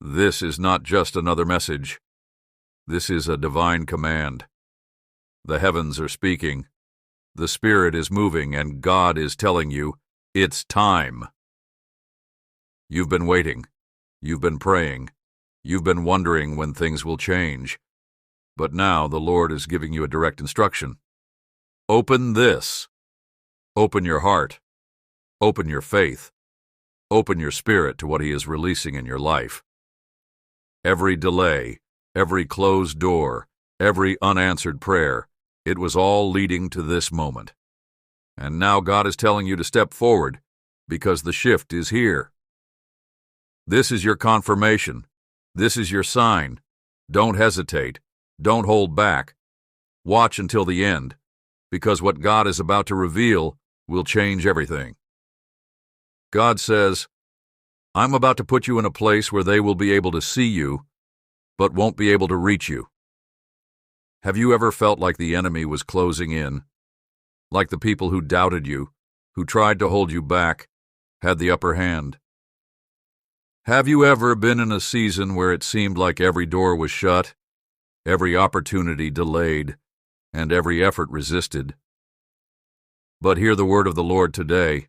This is not just another message. This is a divine command. The heavens are speaking. The Spirit is moving, and God is telling you, it's time. You've been waiting. You've been praying. You've been wondering when things will change. But now the Lord is giving you a direct instruction. Open this. Open your heart. Open your faith. Open your spirit to what He is releasing in your life. Every delay, every closed door, every unanswered prayer, it was all leading to this moment. And now God is telling you to step forward because the shift is here. This is your confirmation. This is your sign. Don't hesitate. Don't hold back. Watch until the end, because what God is about to reveal will change everything. God says, I'm about to put you in a place where they will be able to see you, but won't be able to reach you. Have you ever felt like the enemy was closing in? Like the people who doubted you, who tried to hold you back, had the upper hand? Have you ever been in a season where it seemed like every door was shut, every opportunity delayed, and every effort resisted? But hear the word of the Lord today.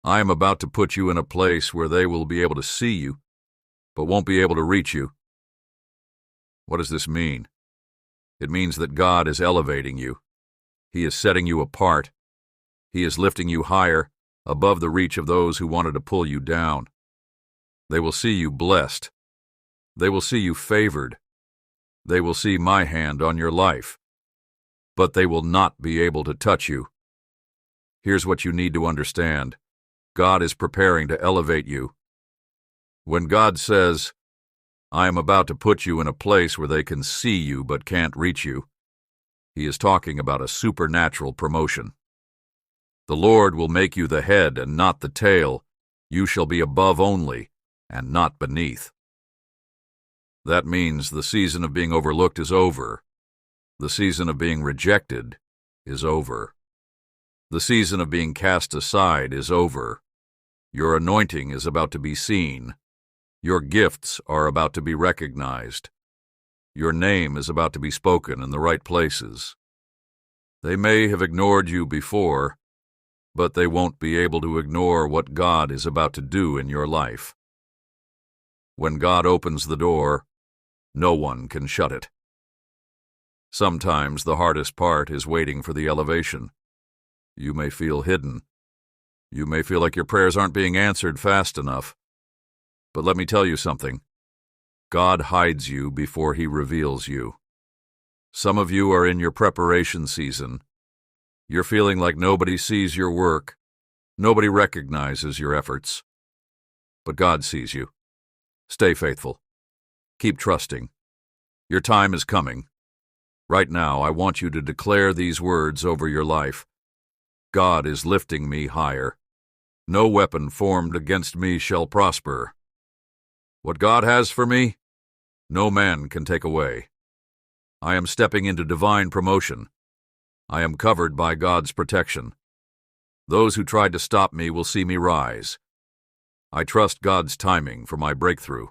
I am about to put you in a place where they will be able to see you, but won't be able to reach you. What does this mean? It means that God is elevating you. He is setting you apart. He is lifting you higher, above the reach of those who wanted to pull you down. They will see you blessed. They will see you favored. They will see my hand on your life. But they will not be able to touch you. Here's what you need to understand. God is preparing to elevate you. When God says, I am about to put you in a place where they can see you but can't reach you, He is talking about a supernatural promotion. The Lord will make you the head and not the tail. You shall be above only and not beneath. That means the season of being overlooked is over. The season of being rejected is over. The season of being cast aside is over. Your anointing is about to be seen. Your gifts are about to be recognized. Your name is about to be spoken in the right places. They may have ignored you before, but they won't be able to ignore what God is about to do in your life. When God opens the door, no one can shut it. Sometimes the hardest part is waiting for the elevation. You may feel hidden. You may feel like your prayers aren't being answered fast enough. But let me tell you something. God hides you before He reveals you. Some of you are in your preparation season. You're feeling like nobody sees your work. Nobody recognizes your efforts. But God sees you. Stay faithful. Keep trusting. Your time is coming. Right now, I want you to declare these words over your life. God is lifting me higher. No weapon formed against me shall prosper. What God has for me, no man can take away. I am stepping into divine promotion. I am covered by God's protection. Those who tried to stop me will see me rise. I trust God's timing for my breakthrough.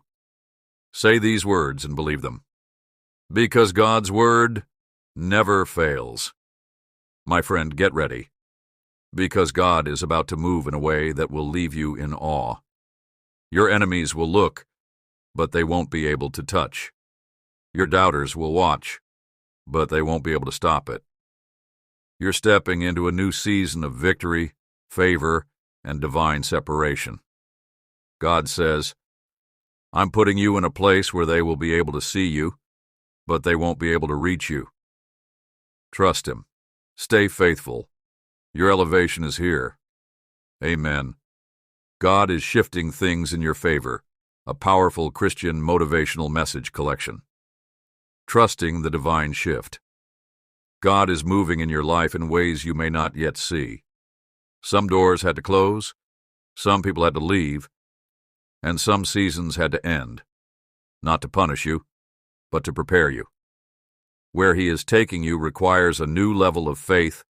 Say these words and believe them. Because God's word never fails. My friend, get ready. Because God is about to move in a way that will leave you in awe. Your enemies will look, but they won't be able to touch. Your doubters will watch, but they won't be able to stop it. You're stepping into a new season of victory, favor, and divine separation. God says, I'm putting you in a place where they will be able to see you, but they won't be able to reach you. Trust Him. Stay faithful. Your elevation is here. Amen. God is shifting things in your favor. A powerful Christian motivational message collection. Trusting the divine shift. God is moving in your life in ways you may not yet see. Some doors had to close, some people had to leave, and some seasons had to end. Not to punish you, but to prepare you. Where He is taking you requires a new level of faith,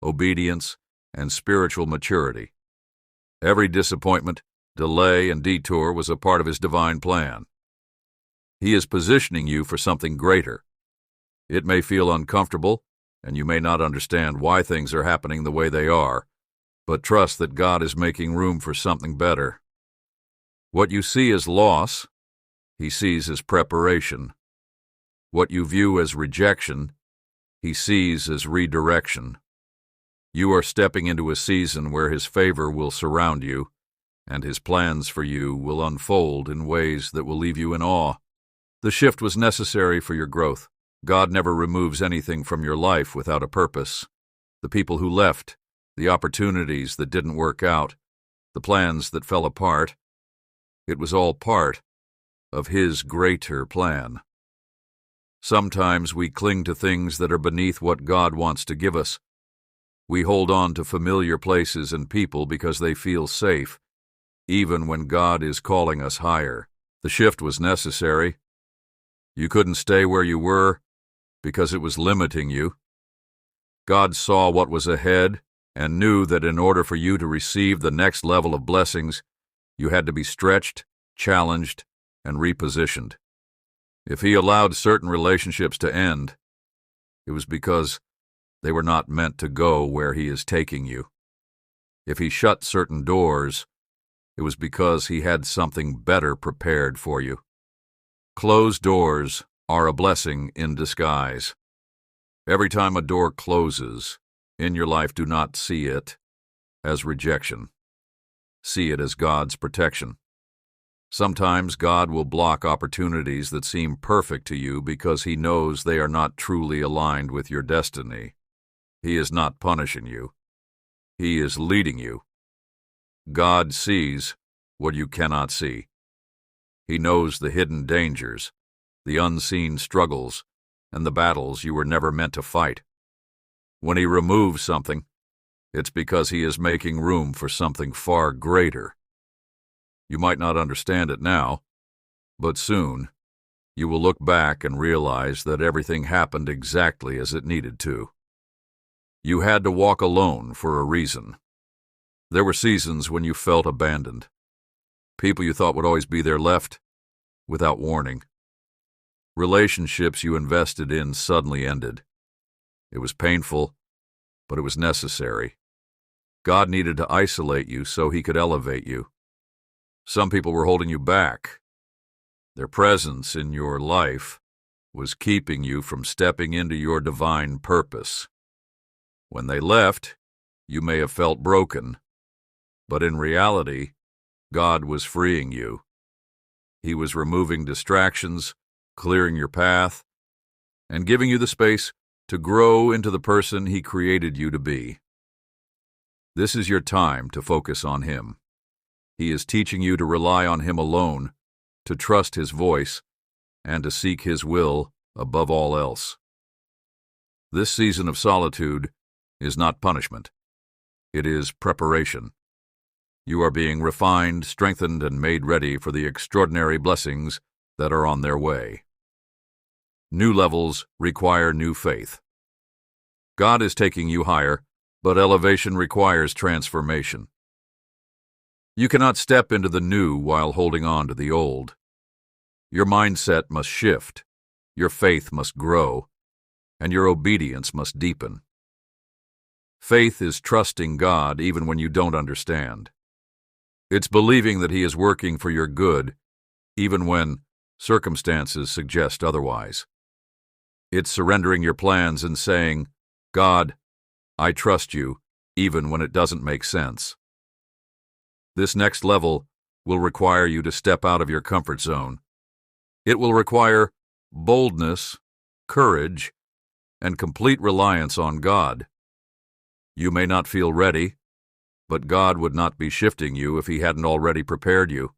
obedience, and spiritual maturity. Every disappointment, Delay and detour was a part of his divine plan. He is positioning you for something greater. It may feel uncomfortable, and you may not understand why things are happening the way they are, but trust that God is making room for something better. What you see as loss, He sees as preparation. What you view as rejection, He sees as redirection. You are stepping into a season where His favor will surround you, and His plans for you will unfold in ways that will leave you in awe. The shift was necessary for your growth. God never removes anything from your life without a purpose. The people who left, the opportunities that didn't work out, the plans that fell apart, it was all part of His greater plan. Sometimes we cling to things that are beneath what God wants to give us. We hold on to familiar places and people because they feel safe, even when God is calling us higher. The shift was necessary. You couldn't stay where you were because it was limiting you. God saw what was ahead and knew that in order for you to receive the next level of blessings, you had to be stretched, challenged, and repositioned. If He allowed certain relationships to end, it was because they were not meant to go where He is taking you. If He shut certain doors, it was because He had something better prepared for you. Closed doors are a blessing in disguise. Every time a door closes in your life, do not see it as rejection. See it as God's protection. Sometimes God will block opportunities that seem perfect to you because He knows they are not truly aligned with your destiny. He is not punishing you. He is leading you. God sees what you cannot see. He knows the hidden dangers, the unseen struggles, and the battles you were never meant to fight. When He removes something, it's because He is making room for something far greater. You might not understand it now, but soon you will look back and realize that everything happened exactly as it needed to. You had to walk alone for a reason. There were seasons when you felt abandoned. People you thought would always be there left without warning. Relationships you invested in suddenly ended. It was painful, but it was necessary. God needed to isolate you so He could elevate you. Some people were holding you back. Their presence in your life was keeping you from stepping into your divine purpose. When they left, you may have felt broken, but in reality, God was freeing you. He was removing distractions, clearing your path, and giving you the space to grow into the person He created you to be. This is your time to focus on Him. He is teaching you to rely on Him alone, to trust His voice, and to seek His will above all else. This season of solitude is not punishment. It is preparation. You are being refined, strengthened, and made ready for the extraordinary blessings that are on their way. New levels require new faith. God is taking you higher, but elevation requires transformation. You cannot step into the new while holding on to the old. Your mindset must shift, your faith must grow, and your obedience must deepen. Faith is trusting God even when you don't understand. It's believing that He is working for your good, even when circumstances suggest otherwise. It's surrendering your plans and saying, God, I trust you, even when it doesn't make sense. This next level will require you to step out of your comfort zone. It will require boldness, courage, and complete reliance on God. You may not feel ready, but God would not be shifting you if He hadn't already prepared you.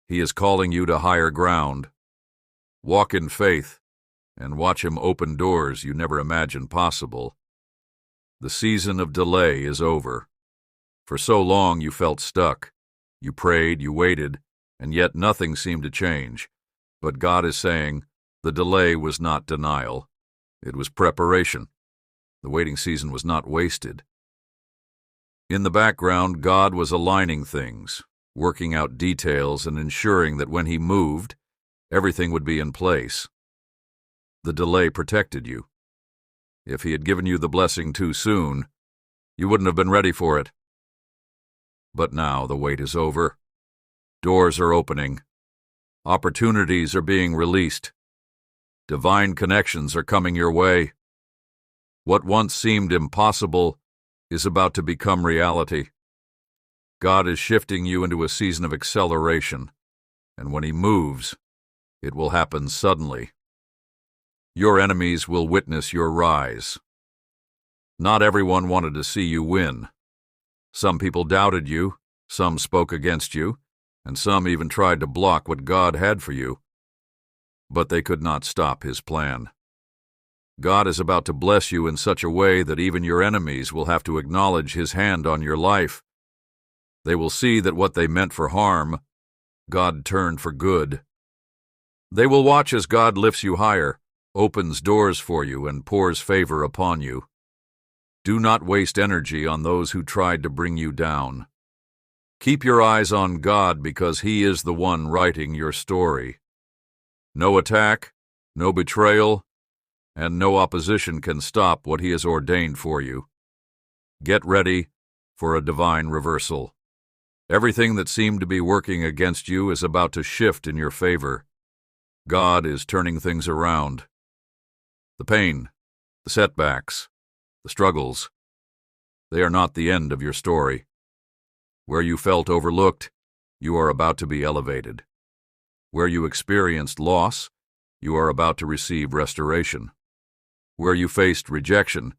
He is calling you to higher ground. Walk in faith and watch Him open doors you never imagined possible. The season of delay is over. For so long you felt stuck. You prayed, you waited, and yet nothing seemed to change. But God is saying, the delay was not denial. It was preparation. The waiting season was not wasted. In the background, God was aligning things, working out details and ensuring that when he moved, everything would be in place. The delay protected you. If he had given you the blessing too soon, you wouldn't have been ready for it. But now the wait is over. Doors are opening. Opportunities are being released. Divine connections are coming your way. What once seemed impossible is about to become reality. God is shifting you into a season of acceleration, and when he moves, it will happen suddenly. Your enemies will witness your rise. Not everyone wanted to see you win. Some people doubted you, some spoke against you, and some even tried to block what God had for you. But they could not stop his plan. God is about to bless you in such a way that even your enemies will have to acknowledge his hand on your life. They will see that what they meant for harm, God turned for good. They will watch as God lifts you higher, opens doors for you, and pours favor upon you. Do not waste energy on those who tried to bring you down. Keep your eyes on God because he is the one writing your story. No attack, no betrayal, and no opposition can stop what he has ordained for you. Get ready for a divine reversal. Everything that seemed to be working against you is about to shift in your favor. God is turning things around. The pain, the setbacks, the struggles, they are not the end of your story. Where you felt overlooked, you are about to be elevated. Where you experienced loss, you are about to receive restoration. Where you faced rejection,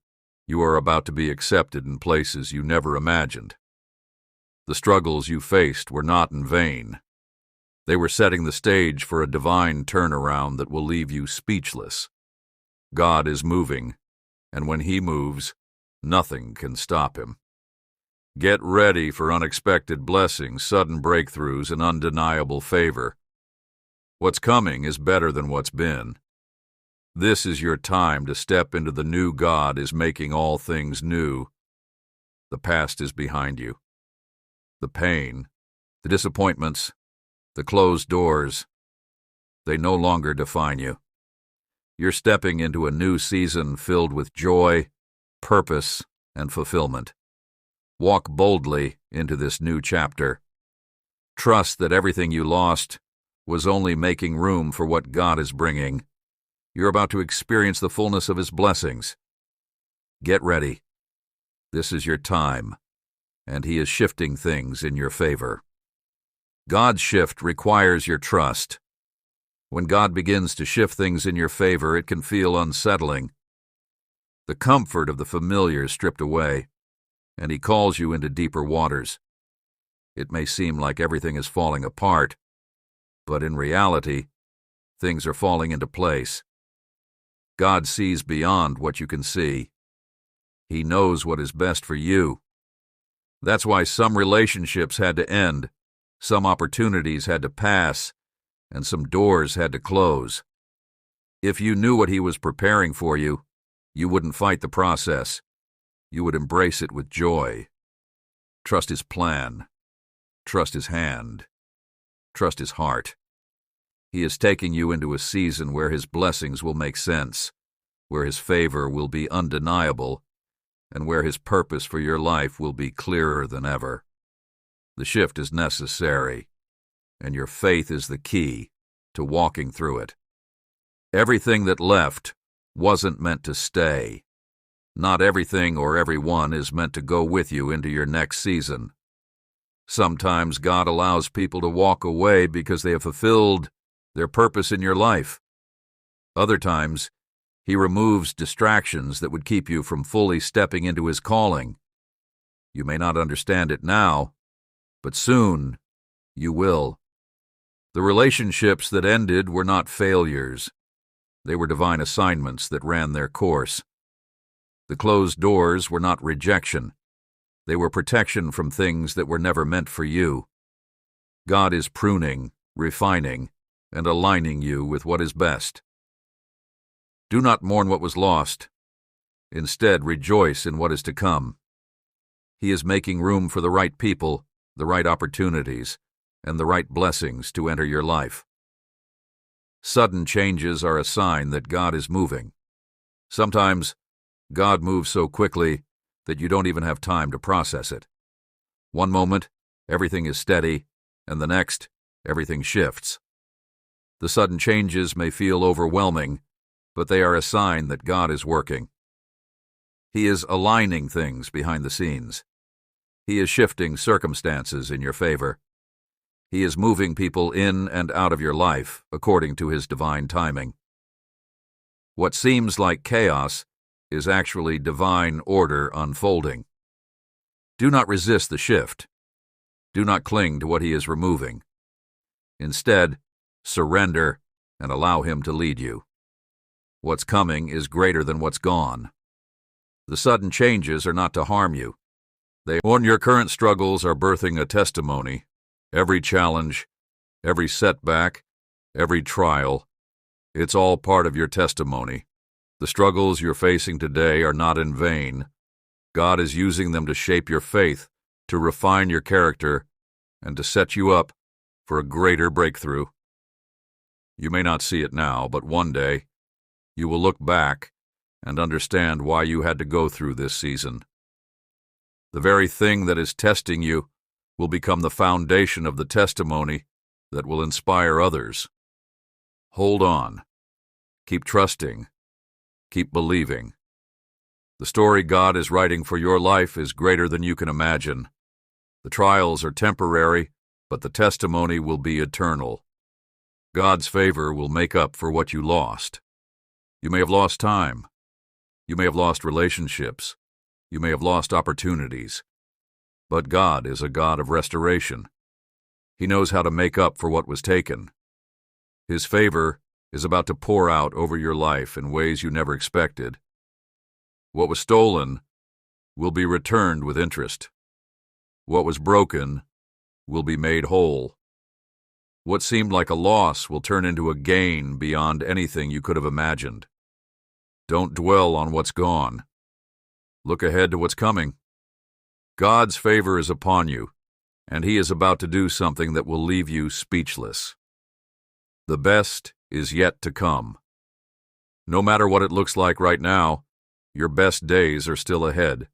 you are about to be accepted in places you never imagined. The struggles you faced were not in vain. They were setting the stage for a divine turnaround that will leave you speechless. God is moving, and when he moves, nothing can stop him. Get ready for unexpected blessings, sudden breakthroughs, and undeniable favor. What's coming is better than what's been. This is your time to step into the new God is making all things new. The past is behind you. The pain, the disappointments, the closed doors, they no longer define you. You're stepping into a new season filled with joy, purpose, and fulfillment. Walk boldly into this new chapter. Trust that everything you lost was only making room for what God is bringing. You're about to experience the fullness of his blessings. Get ready. This is your time, and he is shifting things in your favor. God's shift requires your trust. When God begins to shift things in your favor, it can feel unsettling. The comfort of the familiar is stripped away, and he calls you into deeper waters. It may seem like everything is falling apart, but in reality, things are falling into place. God sees beyond what you can see. He knows what is best for you. That's why some relationships had to end, some opportunities had to pass, and some doors had to close. If you knew what he was preparing for you, you wouldn't fight the process. You would embrace it with joy. Trust his plan. Trust his hand. Trust his heart. He is taking you into a season where his blessings will make sense, where his favor will be undeniable, and where his purpose for your life will be clearer than ever. The shift is necessary, and your faith is the key to walking through it. Everything that left wasn't meant to stay. Not everything or everyone is meant to go with you into your next season. Sometimes God allows people to walk away because they have fulfilled their purpose in your life. Other times, he removes distractions that would keep you from fully stepping into his calling. You may not understand it now, but soon you will. The relationships that ended were not failures. They were divine assignments that ran their course. The closed doors were not rejection. They were protection from things that were never meant for you. God is pruning, refining, and aligning you with what is best. Do not mourn what was lost. Instead, rejoice in what is to come. He is making room for the right people, the right opportunities, and the right blessings to enter your life. Sudden changes are a sign that God is moving. Sometimes, God moves so quickly that you don't even have time to process it. One moment, everything is steady, and the next, everything shifts. The sudden changes may feel overwhelming, but they are a sign that God is working. He is aligning things behind the scenes. He is shifting circumstances in your favor. He is moving people in and out of your life according to His divine timing. What seems like chaos is actually divine order unfolding. Do not resist the shift. Do not cling to what He is removing. Instead, surrender and allow Him to lead you. What's coming is greater than what's gone. The sudden changes are not to harm you. On your current struggles are birthing a testimony. Every challenge, every setback, every trial, it's all part of your testimony. The struggles you're facing today are not in vain. God is using them to shape your faith, to refine your character, and to set you up for a greater breakthrough. You may not see it now, but one day, you will look back and understand why you had to go through this season. The very thing that is testing you will become the foundation of the testimony that will inspire others. Hold on. Keep trusting. Keep believing. The story God is writing for your life is greater than you can imagine. The trials are temporary, but the testimony will be eternal. God's favor will make up for what you lost. You may have lost time. You may have lost relationships. You may have lost opportunities. But God is a God of restoration. He knows how to make up for what was taken. His favor is about to pour out over your life in ways you never expected. What was stolen will be returned with interest. What was broken will be made whole. What seemed like a loss will turn into a gain beyond anything you could have imagined. Don't dwell on what's gone. Look ahead to what's coming. God's favor is upon you, and He is about to do something that will leave you speechless. The best is yet to come. No matter what it looks like right now, your best days are still ahead.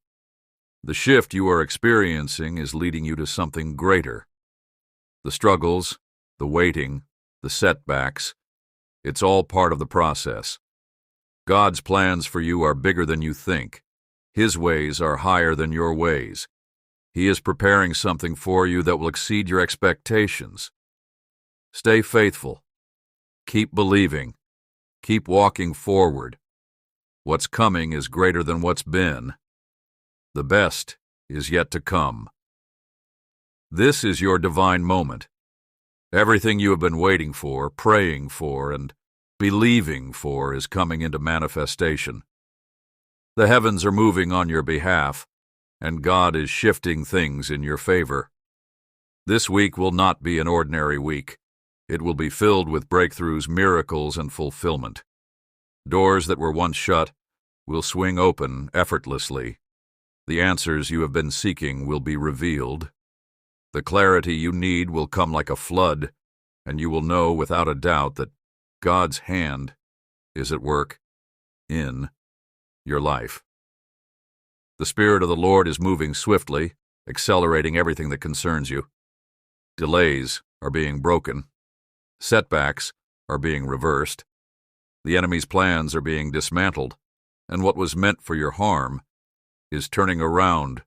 The shift you are experiencing is leading you to something greater. The struggles, the waiting, the setbacks, it's all part of the process. God's plans for you are bigger than you think. His ways are higher than your ways. He is preparing something for you that will exceed your expectations. Stay faithful. Keep believing. Keep walking forward. What's coming is greater than what's been. The best is yet to come. This is your divine moment. Everything you have been waiting for, praying for, and believing for is coming into manifestation. The heavens are moving on your behalf, and God is shifting things in your favor. This week will not be an ordinary week. It will be filled with breakthroughs, miracles, and fulfillment. Doors that were once shut will swing open effortlessly. The answers you have been seeking will be revealed. The clarity you need will come like a flood, and you will know without a doubt that God's hand is at work in your life. The Spirit of the Lord is moving swiftly, accelerating everything that concerns you. Delays are being broken. Setbacks are being reversed. The enemy's plans are being dismantled, and what was meant for your harm is turning around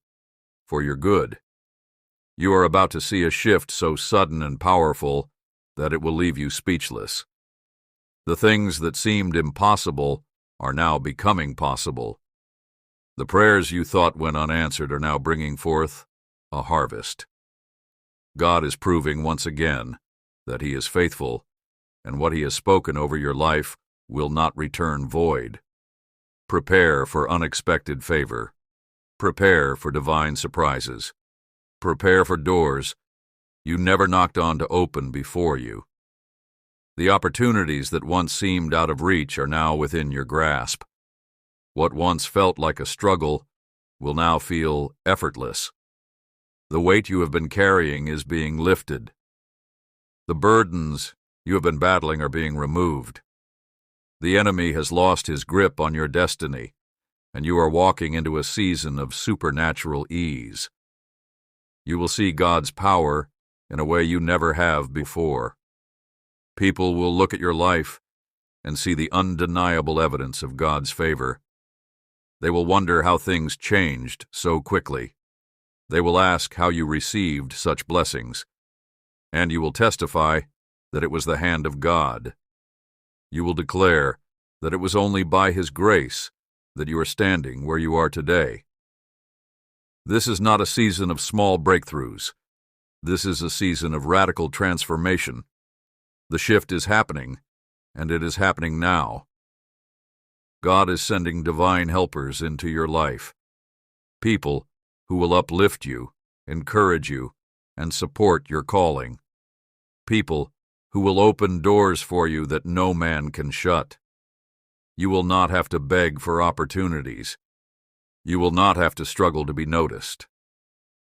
for your good. You are about to see a shift so sudden and powerful that it will leave you speechless. The things that seemed impossible are now becoming possible. The prayers you thought went unanswered are now bringing forth a harvest. God is proving once again that He is faithful, and what He has spoken over your life will not return void. Prepare for unexpected favor. Prepare for divine surprises. Prepare for doors you never knocked on to open before you. The opportunities that once seemed out of reach are now within your grasp. What once felt like a struggle will now feel effortless. The weight you have been carrying is being lifted. The burdens you have been battling are being removed. The enemy has lost his grip on your destiny, and you are walking into a season of supernatural ease. You will see God's power in a way you never have before. People will look at your life and see the undeniable evidence of God's favor. They will wonder how things changed so quickly. They will ask how you received such blessings, and you will testify that it was the hand of God. You will declare that it was only by His grace that you are standing where you are today. This is not a season of small breakthroughs. This is a season of radical transformation. The shift is happening, and it is happening now. God is sending divine helpers into your life, people who will uplift you, encourage you, and support your calling. People who will open doors for you that no man can shut. You will not have to beg for opportunities. You will not have to struggle to be noticed.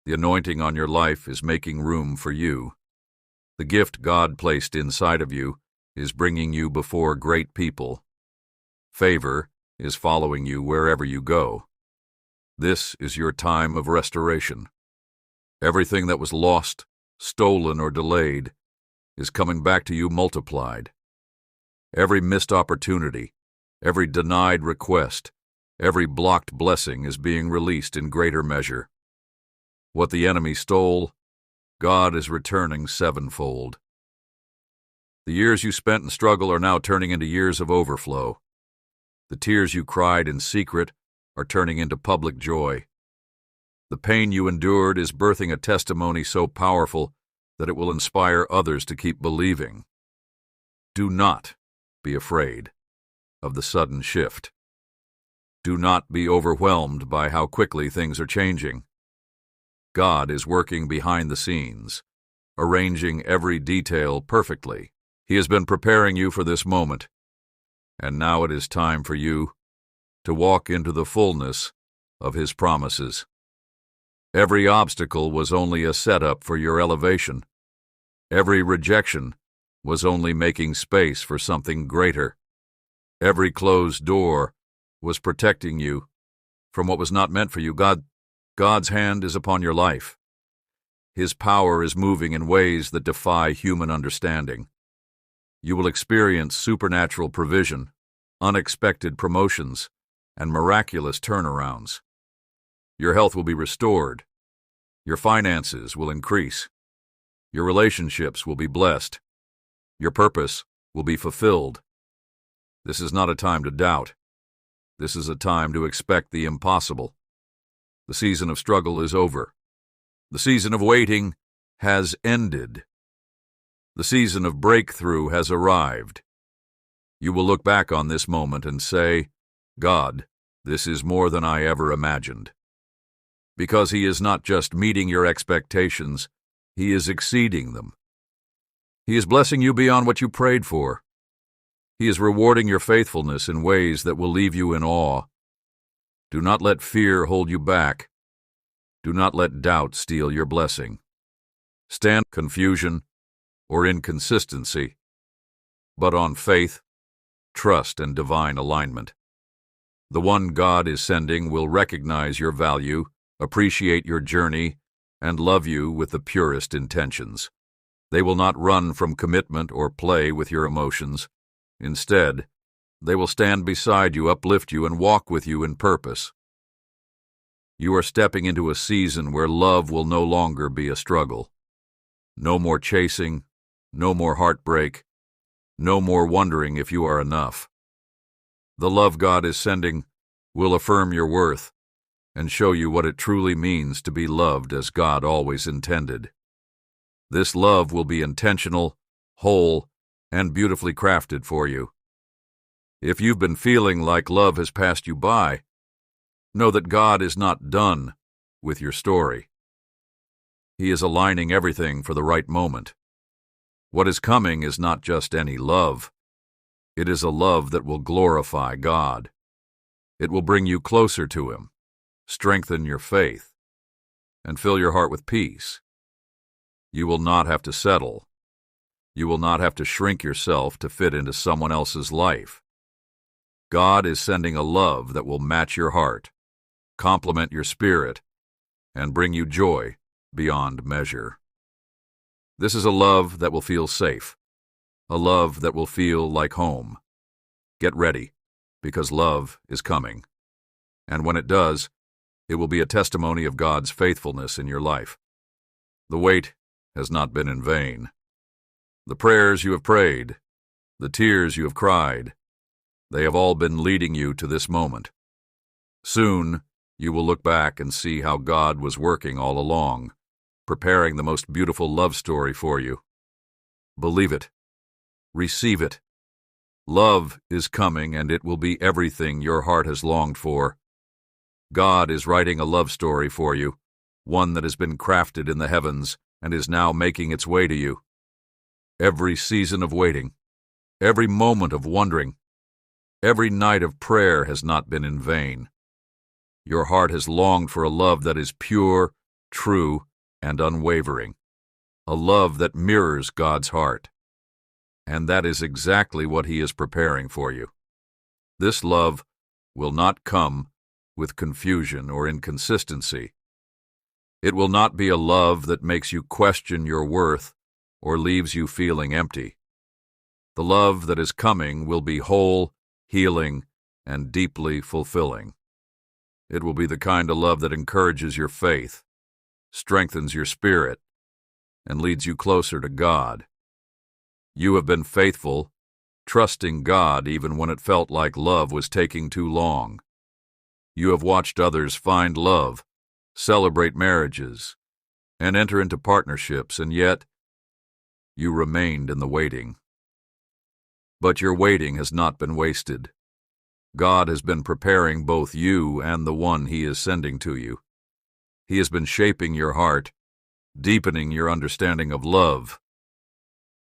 The anointing on your life is making room for you. The gift God placed inside of you is bringing you before great people. Favor is following you wherever you go. This is your time of restoration. Everything that was lost, stolen, or delayed is coming back to you multiplied. Every missed opportunity, every denied request, every blocked blessing is being released in greater measure. What the enemy stole, God is returning sevenfold. The years you spent in struggle are now turning into years of overflow. The tears you cried in secret are turning into public joy. The pain you endured is birthing a testimony so powerful that it will inspire others to keep believing. Do not be afraid of the sudden shift. Do not be overwhelmed by how quickly things are changing. God is working behind the scenes, arranging every detail perfectly. He has been preparing you for this moment, and now it is time for you to walk into the fullness of His promises. Every obstacle was only a setup for your elevation. Every rejection was only making space for something greater. Every closed door was protecting you from what was not meant for you. God's hand is upon your life. His power is moving in ways that defy human understanding. You will experience supernatural provision, unexpected promotions, and miraculous turnarounds. Your health will be restored. Your finances will increase. Your relationships will be blessed. Your purpose will be fulfilled. This is not a time to doubt. This is a time to expect the impossible. The season of struggle is over. The season of waiting has ended. The season of breakthrough has arrived. You will look back on this moment and say, God, this is more than I ever imagined. Because He is not just meeting your expectations, He is exceeding them. He is blessing you beyond what you prayed for. He is rewarding your faithfulness in ways that will leave you in awe. Do not let fear hold you back. Do not let doubt steal your blessing. Stand confusion or inconsistency, but on faith, trust, and divine alignment. The one God is sending will recognize your value, appreciate your journey, and love you with the purest intentions. They will not run from commitment or play with your emotions. Instead, they will stand beside you, uplift you, and walk with you in purpose. You are stepping into a season where love will no longer be a struggle. No more chasing, no more heartbreak, no more wondering if you are enough. The love God is sending will affirm your worth and show you what it truly means to be loved as God always intended. This love will be intentional, whole, and beautifully crafted for you. If you've been feeling like love has passed you by, know that God is not done with your story. He is aligning everything for the right moment. What is coming is not just any love. It is a love that will glorify God. It will bring you closer to Him, strengthen your faith, and fill your heart with peace. You will not have to settle. You will not have to shrink yourself to fit into someone else's life. God is sending a love that will match your heart, complement your spirit, and bring you joy beyond measure. This is a love that will feel safe, a love that will feel like home. Get ready, because love is coming. And when it does, it will be a testimony of God's faithfulness in your life. The wait has not been in vain. The prayers you have prayed, the tears you have cried, they have all been leading you to this moment. Soon, you will look back and see how God was working all along, preparing the most beautiful love story for you. Believe it. Receive it. Love is coming, and it will be everything your heart has longed for. God is writing a love story for you, one that has been crafted in the heavens and is now making its way to you. Every season of waiting, every moment of wondering, every night of prayer has not been in vain. Your heart has longed for a love that is pure, true, and unwavering, a love that mirrors God's heart. And that is exactly what He is preparing for you. This love will not come with confusion or inconsistency. It will not be a love that makes you question your worth or leaves you feeling empty. The love that is coming will be whole, healing, and deeply fulfilling. It will be the kind of love that encourages your faith, strengthens your spirit, and leads you closer to God. You have been faithful, trusting God even when it felt like love was taking too long. You have watched others find love, celebrate marriages, and enter into partnerships, and yet you remained in the waiting. But your waiting has not been wasted. God has been preparing both you and the one He is sending to you. He has been shaping your heart, deepening your understanding of love,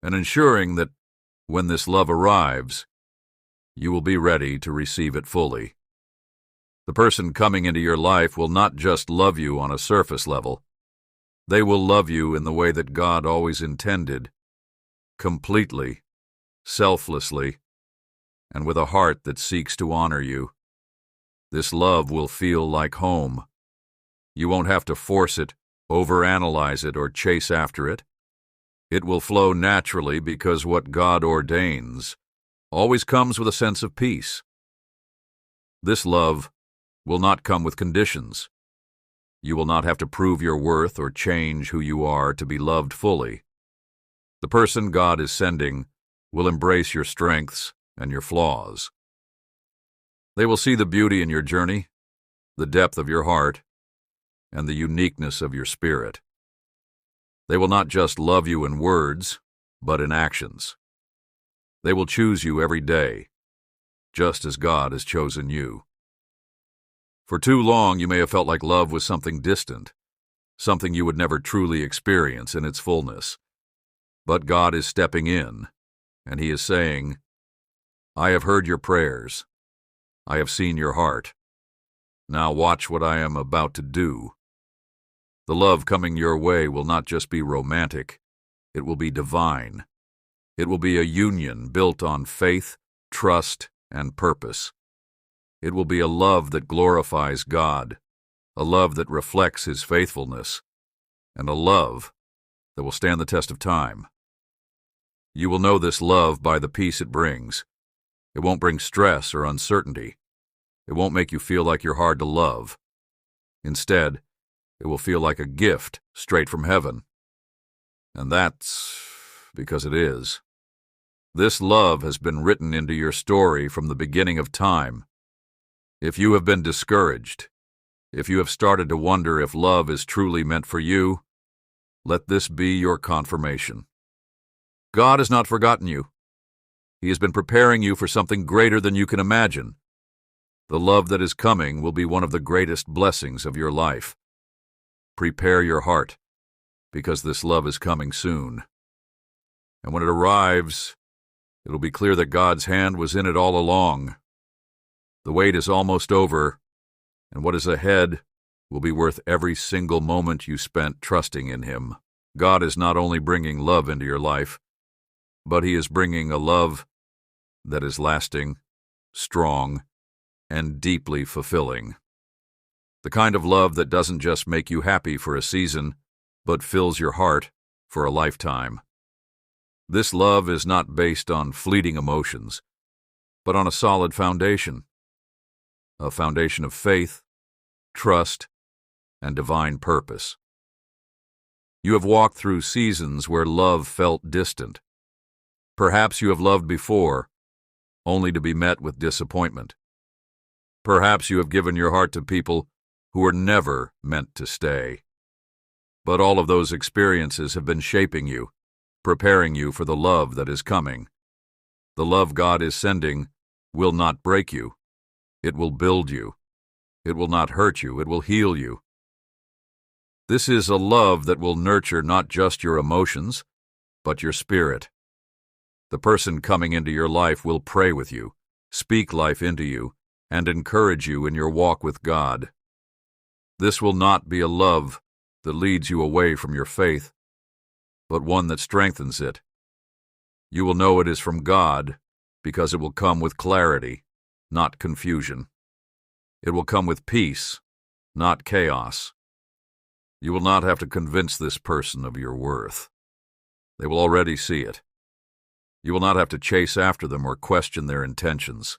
and ensuring that when this love arrives, you will be ready to receive it fully. The person coming into your life will not just love you on a surface level. They will love you in the way that God always intended, completely, selflessly, and with a heart that seeks to honor you. This love will feel like home. You won't have to force it, overanalyze it, or chase after it. It will flow naturally because what God ordains always comes with a sense of peace. This love will not come with conditions. You will not have to prove your worth or change who you are to be loved fully. The person God is sending will embrace your strengths and your flaws. They will see the beauty in your journey, the depth of your heart, and the uniqueness of your spirit. They will not just love you in words, but in actions. They will choose you every day, just as God has chosen you. For too long, you may have felt like love was something distant, something you would never truly experience in its fullness. But God is stepping in, and He is saying, I have heard your prayers. I have seen your heart. Now watch what I am about to do. The love coming your way will not just be romantic. It will be divine. It will be a union built on faith, trust, and purpose. It will be a love that glorifies God, a love that reflects His faithfulness, and a love that will stand the test of time. You will know this love by the peace it brings. It won't bring stress or uncertainty. It won't make you feel like you're hard to love. Instead, it will feel like a gift straight from heaven. And that's because it is. This love has been written into your story from the beginning of time. If you have been discouraged, if you have started to wonder if love is truly meant for you, let this be your confirmation. God has not forgotten you. He has been preparing you for something greater than you can imagine. The love that is coming will be one of the greatest blessings of your life. Prepare your heart, because this love is coming soon. And when it arrives, it'll be clear that God's hand was in it all along. The wait is almost over, and what is ahead will be worth every single moment you spent trusting in Him. God is not only bringing love into your life, but He is bringing a love that is lasting, strong, and deeply fulfilling. The kind of love that doesn't just make you happy for a season, but fills your heart for a lifetime. This love is not based on fleeting emotions, but on a solid foundation. A foundation of faith, trust, and divine purpose. You have walked through seasons where love felt distant. Perhaps you have loved before, only to be met with disappointment. Perhaps you have given your heart to people who were never meant to stay. But all of those experiences have been shaping you, preparing you for the love that is coming. The love God is sending will not break you. It will build you. It will not hurt you. It will heal you. This is a love that will nurture not just your emotions, but your spirit. The person coming into your life will pray with you, speak life into you, and encourage you in your walk with God. This will not be a love that leads you away from your faith, but one that strengthens it. You will know it is from God because it will come with clarity, not confusion. It will come with peace, not chaos. You will not have to convince this person of your worth. They will already see it. You will not have to chase after them or question their intentions.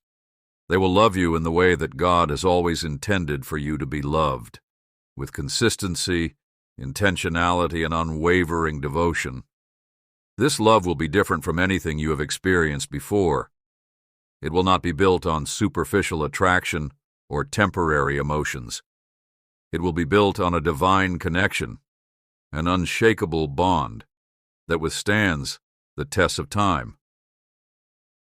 They will love you in the way that God has always intended for you to be loved, with consistency, intentionality, and unwavering devotion. This love will be different from anything you have experienced before. It will not be built on superficial attraction or temporary emotions. It will be built on a divine connection, an unshakable bond that withstands the tests of time.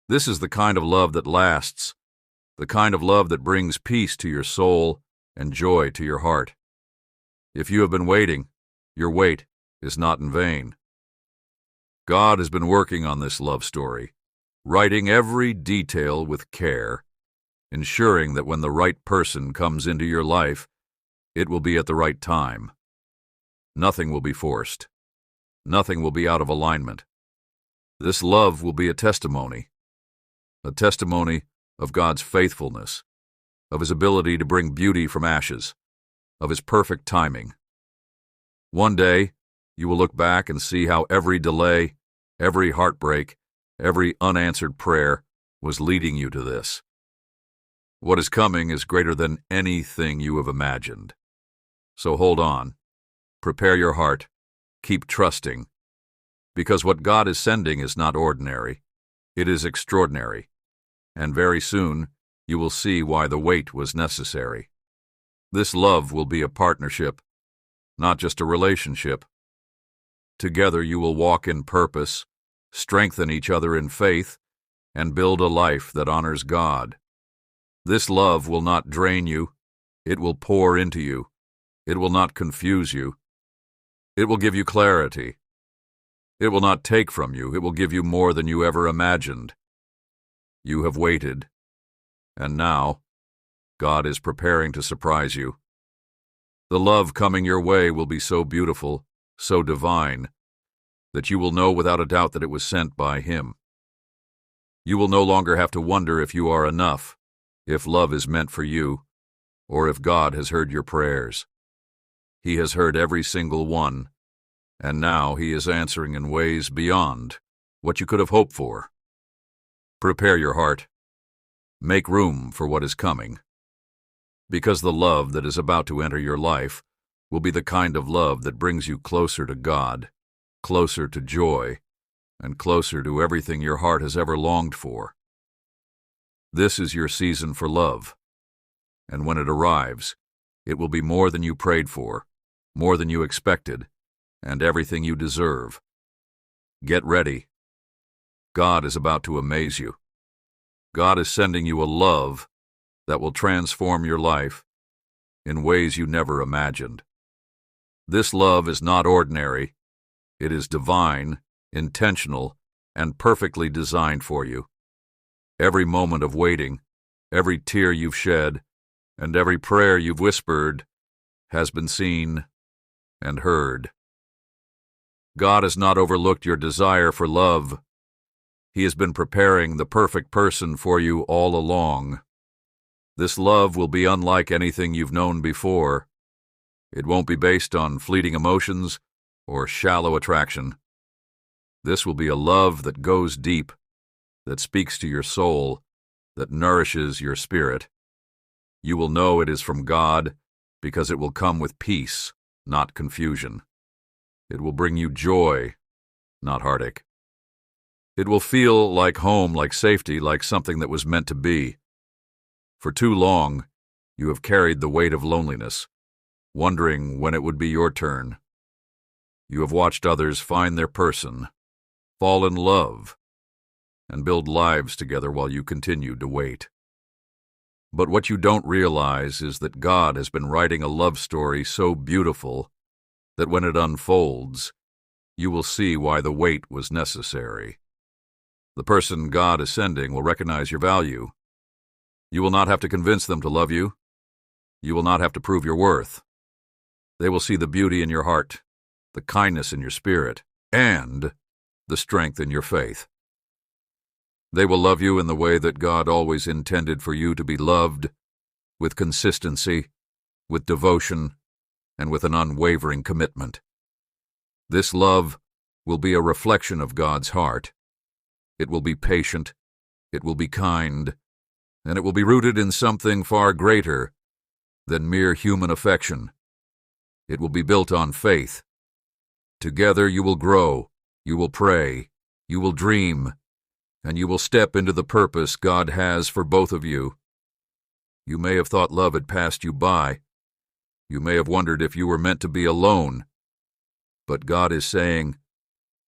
This is the kind of love that lasts, the kind of love that brings peace to your soul and joy to your heart. If you have been waiting, your wait is not in vain. God has been working on this love story, writing every detail with care, ensuring that when the right person comes into your life, it will be at the right time. Nothing will be forced. Nothing will be out of alignment. This love will be a testimony of God's faithfulness, of His ability to bring beauty from ashes, of His perfect timing. One day, you will look back and see how every delay, every heartbreak, every unanswered prayer was leading you to this. What is coming is greater than anything you have imagined. So hold on, prepare your heart, keep trusting, because what God is sending is not ordinary, it is extraordinary, and very soon you will see why the wait was necessary. This love will be a partnership, not just a relationship. Together you will walk in purpose, strengthen each other in faith, and build a life that honors God. This love will not drain you, it will pour into you. It will not confuse you. It will give you clarity. It will not take from you. It will give you more than you ever imagined. You have waited, and now God is preparing to surprise you. The love coming your way will be so beautiful, so divine, that you will know without a doubt that it was sent by Him. You will no longer have to wonder if you are enough, if love is meant for you, or if God has heard your prayers. He has heard every single one, and now He is answering in ways beyond what you could have hoped for. Prepare your heart. Make room for what is coming, because the love that is about to enter your life will be the kind of love that brings you closer to God, closer to joy, and closer to everything your heart has ever longed for. This is your season for love, and when it arrives, it will be more than you prayed for, more than you expected, and everything you deserve. Get ready. God is about to amaze you. God is sending you a love that will transform your life in ways you never imagined. This love is not ordinary. It is divine, intentional, and perfectly designed for you. Every moment of waiting, every tear you've shed, and every prayer you've whispered has been seen and heard. God has not overlooked your desire for love. He has been preparing the perfect person for you all along. This love will be unlike anything you've known before. It won't be based on fleeting emotions or shallow attraction. This will be a love that goes deep, that speaks to your soul, that nourishes your spirit. You will know it is from God because it will come with peace, not confusion. It will bring you joy, not heartache. It will feel like home, like safety, like something that was meant to be. For too long, you have carried the weight of loneliness, wondering when it would be your turn. You have watched others find their person, fall in love, and build lives together while you continued to wait. But what you don't realize is that God has been writing a love story so beautiful that when it unfolds, you will see why the wait was necessary. The person God is sending will recognize your value. You will not have to convince them to love you. You will not have to prove your worth. They will see the beauty in your heart, the kindness in your spirit, and the strength in your faith. They will love you in the way that God always intended for you to be loved, with consistency, with devotion, and with an unwavering commitment. This love will be a reflection of God's heart. It will be patient, it will be kind, and it will be rooted in something far greater than mere human affection. It will be built on faith. Together you will grow, you will pray, you will dream, and you will step into the purpose God has for both of you. You may have thought love had passed you by. You may have wondered if you were meant to be alone. But God is saying,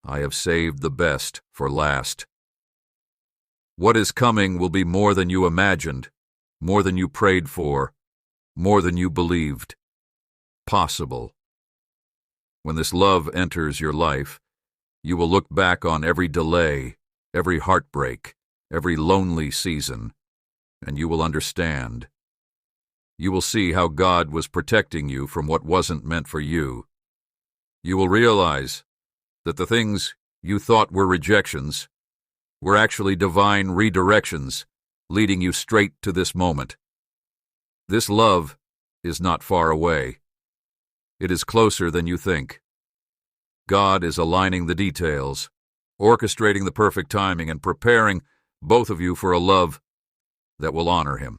I have saved the best for last. What is coming will be more than you imagined, more than you prayed for, more than you believed possible. When this love enters your life, you will look back on every delay, every heartbreak, every lonely season, and you will understand. You will see how God was protecting you from what wasn't meant for you. You will realize that the things you thought were rejections were actually divine redirections, leading you straight to this moment. This love is not far away. It is closer than you think. God is aligning the details, orchestrating the perfect timing, and preparing both of you for a love that will honor Him.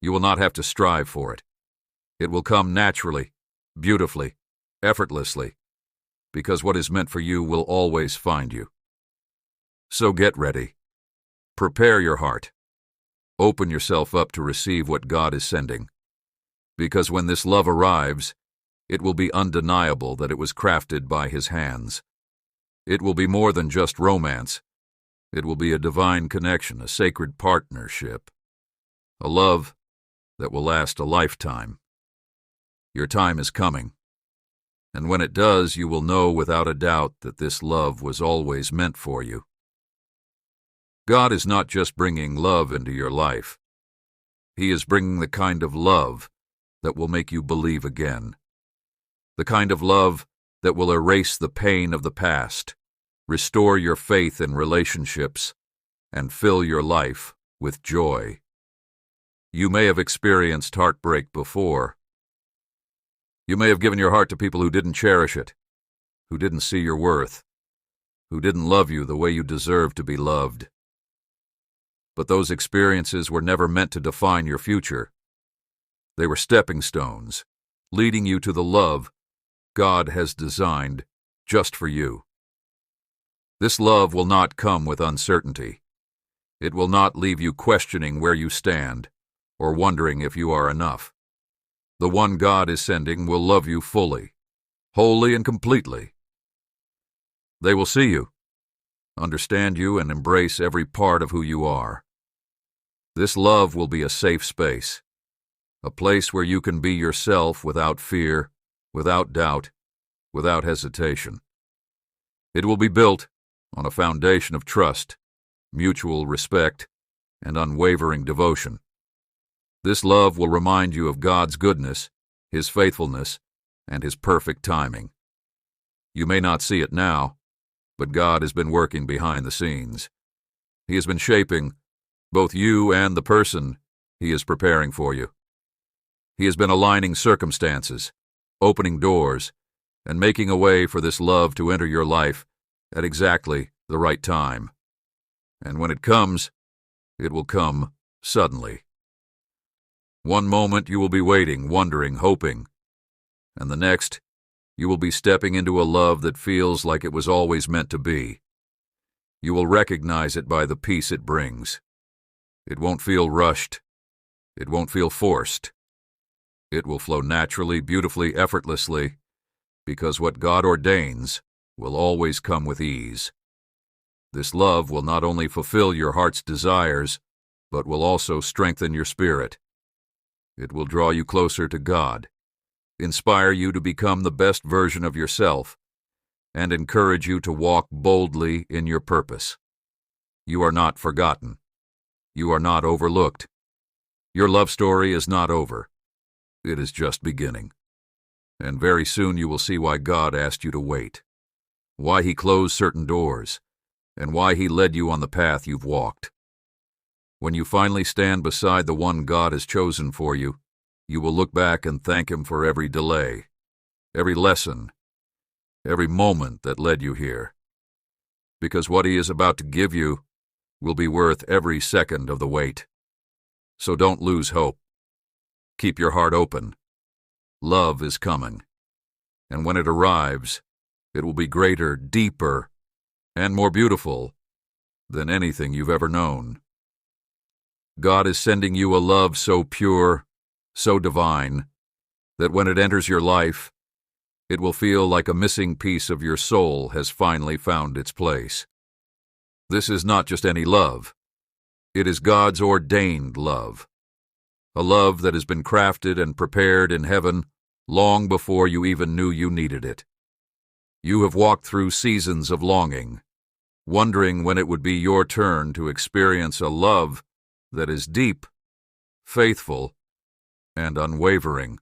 You will not have to strive for it. It will come naturally, beautifully, effortlessly, because what is meant for you will always find you. So get ready. Prepare your heart. Open yourself up to receive what God is sending, because when this love arrives, it will be undeniable that it was crafted by His hands. It will be more than just romance. It will be a divine connection, a sacred partnership, a love that will last a lifetime. Your time is coming, and when it does, you will know without a doubt that this love was always meant for you. God is not just bringing love into your life. He is bringing the kind of love that will make you believe again. The kind of love that will erase the pain of the past, restore your faith in relationships, and fill your life with joy. You may have experienced heartbreak before. You may have given your heart to people who didn't cherish it, who didn't see your worth, who didn't love you the way you deserve to be loved. But those experiences were never meant to define your future. They were stepping stones, leading you to the love God has designed just for you. This love will not come with uncertainty. It will not leave you questioning where you stand or wondering if you are enough. The one God is sending will love you fully, wholly and completely. They will see you, understand you, and embrace every part of who you are. This love will be a safe space, a place where you can be yourself without fear, without doubt, without hesitation. It will be built on a foundation of trust, mutual respect, and unwavering devotion. This love will remind you of God's goodness, His faithfulness, and His perfect timing. You may not see it now, but God has been working behind the scenes. He has been shaping both you and the person He is preparing for you. He has been aligning circumstances, opening doors, and making a way for this love to enter your life at exactly the right time. And when it comes, it will come suddenly. One moment you will be waiting, wondering, hoping, and the next you will be stepping into a love that feels like it was always meant to be. You will recognize it by the peace it brings. It won't feel rushed. It won't feel forced. It will flow naturally, beautifully, effortlessly, because what God ordains will always come with ease. This love will not only fulfill your heart's desires, but will also strengthen your spirit. It will draw you closer to God, inspire you to become the best version of yourself, and encourage you to walk boldly in your purpose. You are not forgotten. You are not overlooked. Your love story is not over. It is just beginning. And very soon you will see why God asked you to wait, why He closed certain doors, and why He led you on the path you've walked. When you finally stand beside the one God has chosen for you, you will look back and thank Him for every delay, every lesson, every moment that led you here. Because what He is about to give you will be worth every second of the wait. So don't lose hope. Keep your heart open. Love is coming. And when it arrives, it will be greater, deeper, and more beautiful than anything you've ever known. God is sending you a love so pure, so divine, that when it enters your life, it will feel like a missing piece of your soul has finally found its place. This is not just any love. It is God's ordained love. A love that has been crafted and prepared in heaven long before you even knew you needed it. You have walked through seasons of longing, wondering when it would be your turn to experience a love that is deep, faithful, and unwavering.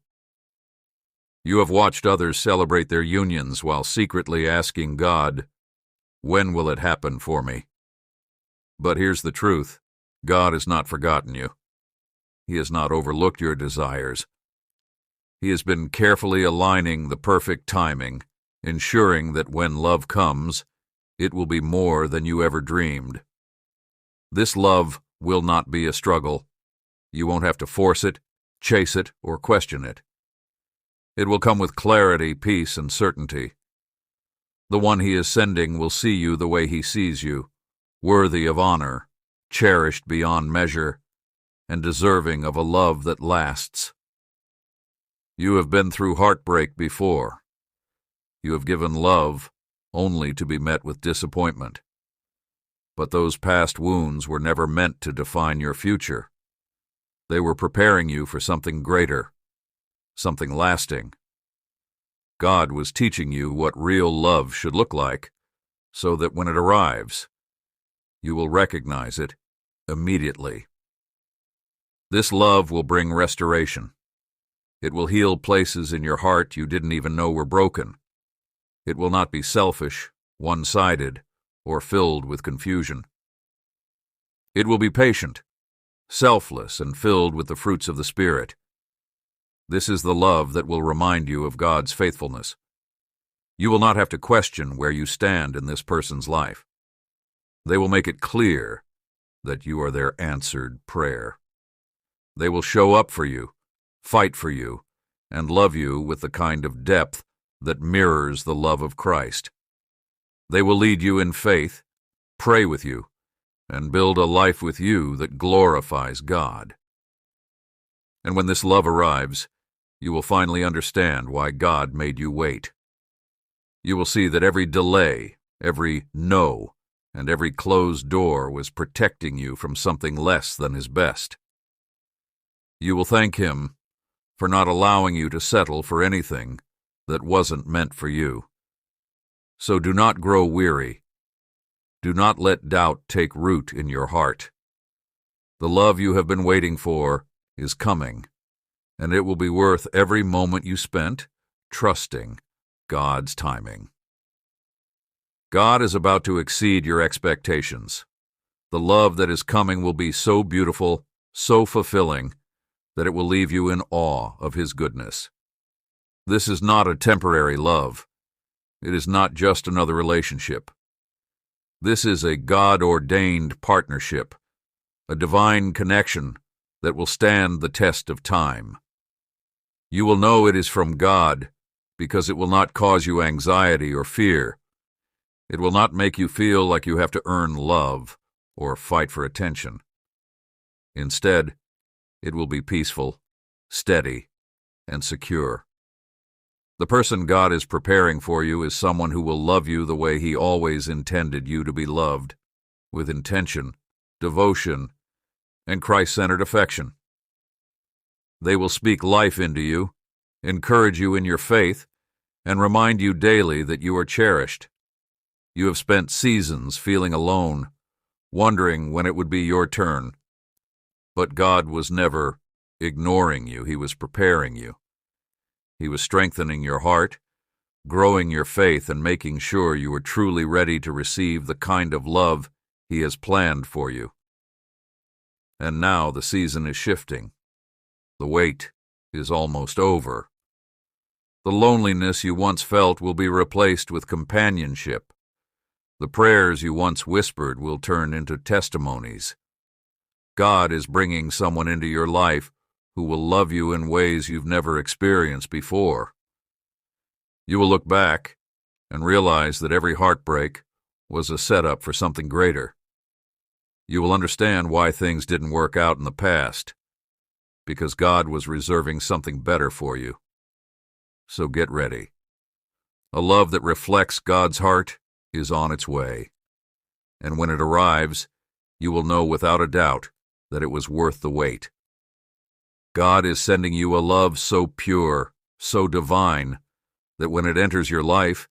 You have watched others celebrate their unions while secretly asking God, "When will it happen for me?" But here's the truth. God has not forgotten you. He has not overlooked your desires. He has been carefully aligning the perfect timing, ensuring that when love comes, it will be more than you ever dreamed. This love will not be a struggle. You won't have to force it, chase it, or question it. It will come with clarity, peace, and certainty. The one He is sending will see you the way He sees you, worthy of honor, cherished beyond measure, and deserving of a love that lasts. You have been through heartbreak before. You have given love only to be met with disappointment. But those past wounds were never meant to define your future. They were preparing you for something greater, something lasting. God was teaching you what real love should look like, so that when it arrives, you will recognize it immediately. This love will bring restoration. It will heal places in your heart you didn't even know were broken. It will not be selfish, one-sided, or filled with confusion. It will be patient, selfless, and filled with the fruits of the Spirit. This is the love that will remind you of God's faithfulness. You will not have to question where you stand in this person's life. They will make it clear that you are their answered prayer. They will show up for you, fight for you, and love you with the kind of depth that mirrors the love of Christ. They will lead you in faith, pray with you, and build a life with you that glorifies God. And when this love arrives, you will finally understand why God made you wait. You will see that every delay, every no, and every closed door was protecting you from something less than His best. You will thank Him for not allowing you to settle for anything that wasn't meant for you. So do not grow weary. Do not let doubt take root in your heart. The love you have been waiting for is coming, and it will be worth every moment you spent trusting God's timing. God is about to exceed your expectations. The love that is coming will be so beautiful, so fulfilling, that it will leave you in awe of His goodness. This is not a temporary love. It is not just another relationship. This is a God-ordained partnership, a divine connection that will stand the test of time. You will know it is from God because it will not cause you anxiety or fear. It will not make you feel like you have to earn love or fight for attention. Instead, it will be peaceful, steady, and secure. The person God is preparing for you is someone who will love you the way He always intended you to be loved, with intention, devotion, and Christ-centered affection. They will speak life into you, encourage you in your faith, and remind you daily that you are cherished. You have spent seasons feeling alone, wondering when it would be your turn. But God was never ignoring you. He was preparing you. He was strengthening your heart, growing your faith, and making sure you were truly ready to receive the kind of love He has planned for you. And now the season is shifting. The wait is almost over. The loneliness you once felt will be replaced with companionship. The prayers you once whispered will turn into testimonies. God is bringing someone into your life who will love you in ways you've never experienced before. You will look back and realize that every heartbreak was a setup for something greater. You will understand why things didn't work out in the past, because God was reserving something better for you. So get ready. A love that reflects God's heart is on its way. And when it arrives, you will know without a doubt that it was worth the wait. God is sending you a love so pure, so divine, that when it enters your life,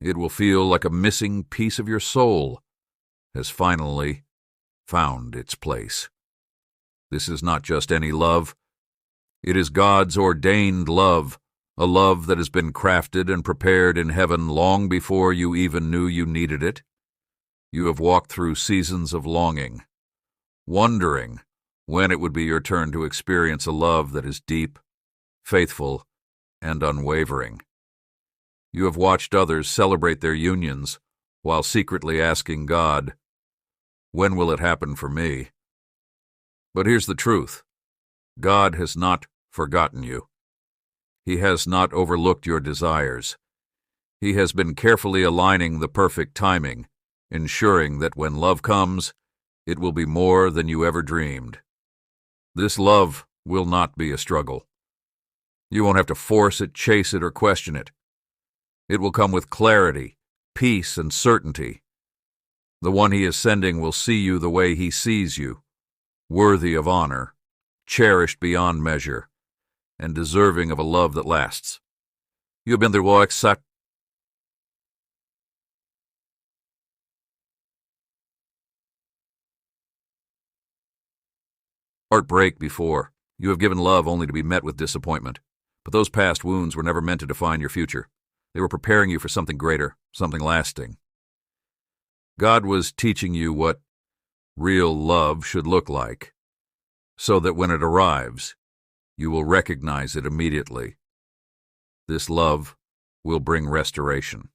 it will feel like a missing piece of your soul has finally found its place. This is not just any love. It is God's ordained love, a love that has been crafted and prepared in heaven long before you even knew you needed it. You have walked through seasons of longing, wondering when it would be your turn to experience a love that is deep, faithful, and unwavering. You have watched others celebrate their unions while secretly asking God, "When will it happen for me?" But here's the truth. God has not forgotten you. He has not overlooked your desires. He has been carefully aligning the perfect timing, ensuring that when love comes, it will be more than you ever dreamed. This love will not be a struggle. You won't have to force it, chase it, or question it. It will come with clarity, peace, and certainty. The one He is sending will see you the way He sees you, worthy of honor, cherished beyond measure, and deserving of a love that lasts. You have been through heartbreak before. You have given love only to be met with disappointment. But those past wounds were never meant to define your future. They were preparing you for something greater, something lasting. God was teaching you what real love should look like, so that when it arrives, you will recognize it immediately. This love will bring restoration.